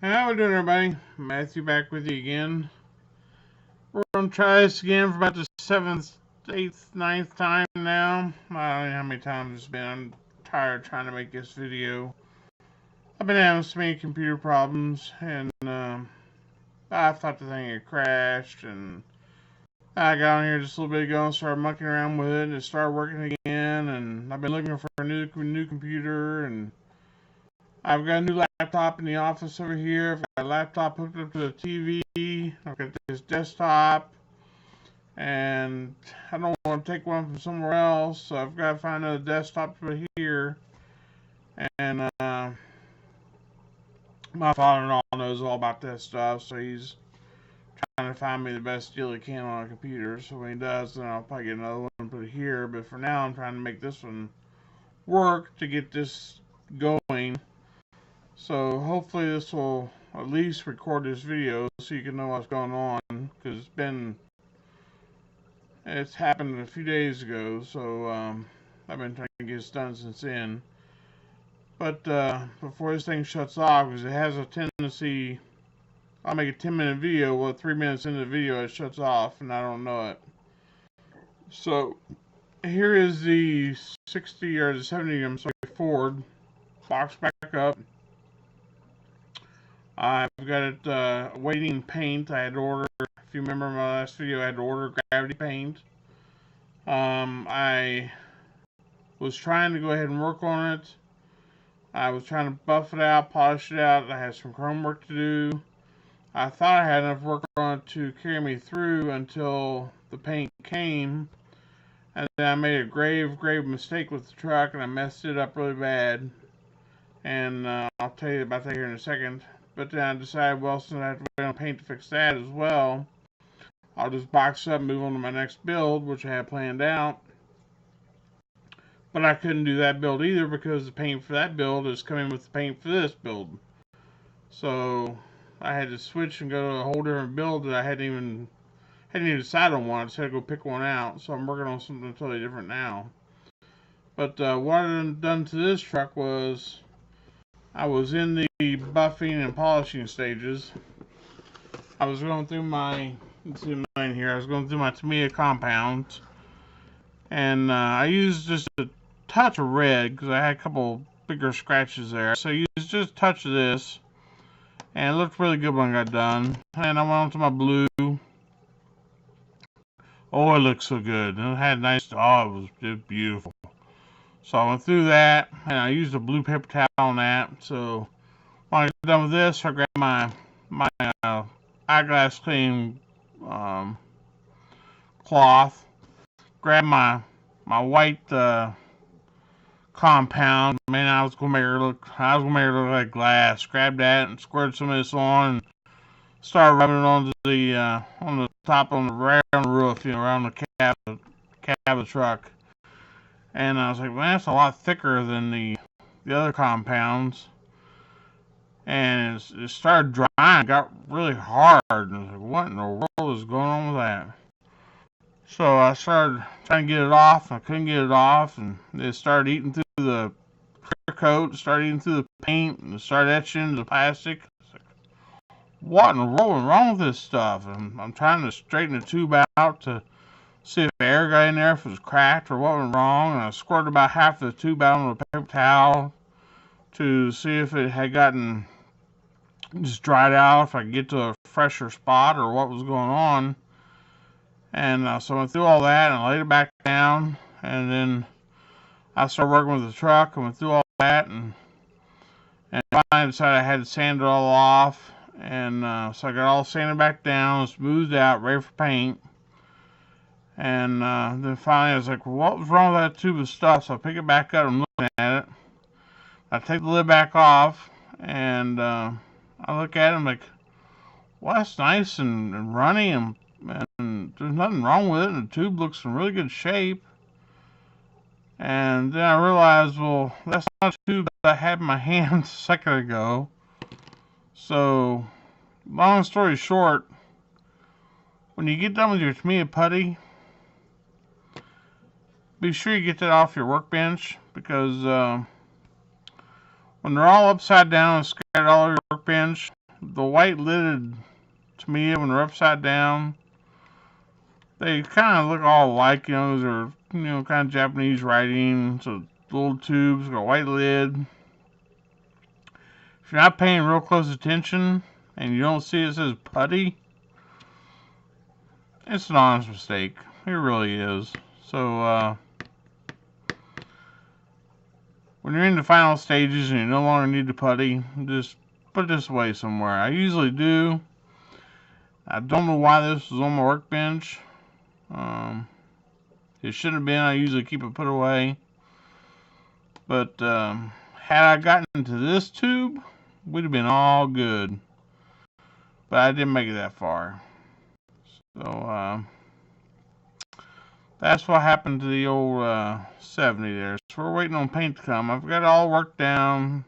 How we doing, everybody? Matthew back with you again. We're gonna try this again for about the seventh, eighth, ninth time now. I don't know how many times it's been. I'm tired trying to make this video. I've been having so many computer problems, and I thought the thing had crashed, and I got on here just a little bit ago and started mucking around with it, and it started working again. And I've been looking for a new computer, and I've got a new laptop in the office over here. I've got a laptop hooked up to the TV. I've got this desktop, and I don't want to take one from somewhere else, so I've got to find another desktop over here. And my father-in-law knows all about that stuff, so he's trying to find me the best deal he can on a computer. So when he does, then I'll probably get another one and put it here. But for now, I'm trying to make this one work to get this going. So hopefully this will at least record this video so you can know what's going on, because it's happened a few days ago, so I've been trying to get this done since then. But before this thing shuts off, because it has a tendency, I'll make a 10-minute video, well 3 minutes into the video it shuts off and I don't know it. So here is the 60 or the 70, I'm sorry, Ford, box back up. I've got it waiting paint. I had to order, if you remember my last video, I had to order gravity paint. I was trying to go ahead and work on it. I was trying to buff it out, polish it out. I had some chrome work to do. I thought I had enough work on it to carry me through until the paint came. And then I made a grave mistake with the truck, and I messed it up really bad. And I'll tell you about that here in a second. But then I decided, well, since I have to wait on paint to fix that as well, I'll just box up and move on to my next build, which I had planned out. But I couldn't do that build either because the paint for that build is coming with the paint for this build. So I had to switch and go to a whole different build that I hadn't even decided on one. I just had to go pick one out. So I'm working on something totally different now. But what I've done to this truck was, I was in the buffing and polishing stages. I was going through my, let's see mine here, I was going through my Tamiya compounds. And I used just a touch of red because I had a couple bigger scratches there. So I used just a touch of this. And it looked really good when I got done. And I went on to my blue. Oh, it looked so good. And it had nice, oh, it was just beautiful. So I went through that, and I used a blue paper towel on that. So when I got done with this, I grabbed my eyeglass cleaning cloth, grabbed my white compound. Man, I was gonna make it look like glass. Grabbed that and squirted some of this on, and started rubbing it on the top, right on the roof, around the cab of the truck. And I was like, man, that's a lot thicker than the other compounds. And it started drying, got really hard. And I was like, what in the world is going on with that? So I started trying to get it off, and I couldn't get it off, and it started eating through the clear coat, started eating through the paint, and it started etching the plastic. Like, what in the world is wrong with this stuff? And I'm trying to straighten the tube out to see if air got in there, if it was cracked or what went wrong. And I squirted about half of the tube out on a paper towel to see if it had gotten just dried out, if I could get to a fresher spot or what was going on. And so I went through all that and I laid it back down. And then I started working with the truck and went through all that. And finally decided I had to sand it all off. And so I got all sanded back down, smoothed out, ready for paint. And then finally I was like, well, what was wrong with that tube of stuff? So I pick it back up and I'm looking at it. I take the lid back off, and I look at it and I'm like, well, that's nice and runny, and there's nothing wrong with it, and the tube looks in really good shape. And then I realized, well, that's not a tube that I had in my hands a second ago. So, long story short, when you get done with your Tamiya putty, be sure you get that off your workbench, because when they're all upside down and scattered all over your workbench, the white lidded Tamiya, when they're upside down, they kind of look all alike. Those are, kind of Japanese writing. So little tubes, got a white lid. If you're not paying real close attention and you don't see it says putty, it's an honest mistake. It really is. So, when you're in the final stages and you no longer need the putty, just put this away somewhere. I usually do. I don't know why this was on my workbench. It shouldn't have been. I usually keep it put away. But had I gotten into this tube, we'd have been all good. But I didn't make it that far. So that's what happened to the old 70 there. So we're waiting on paint to come. I've got it all worked down.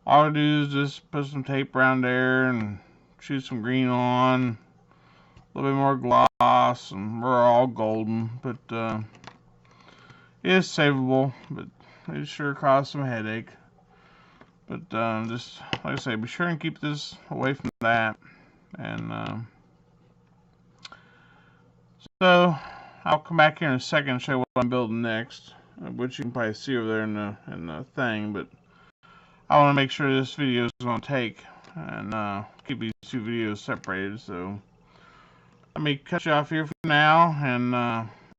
All I do is just put some tape around there and shoot some green on. A little bit more gloss, and we're all golden. But it is savable, but it sure caused some headache. But just like I say, be sure and keep this away from that. And so I'll come back here in a second and show you what I'm building next, which you can probably see over there in the thing. But I want to make sure this video is going to take, and keep these two videos separated. So let me cut you off here for now, and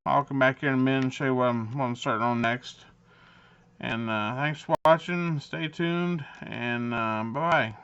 I'll come back here in a minute and show you what I'm starting on next. And thanks for watching. Stay tuned, and bye-bye.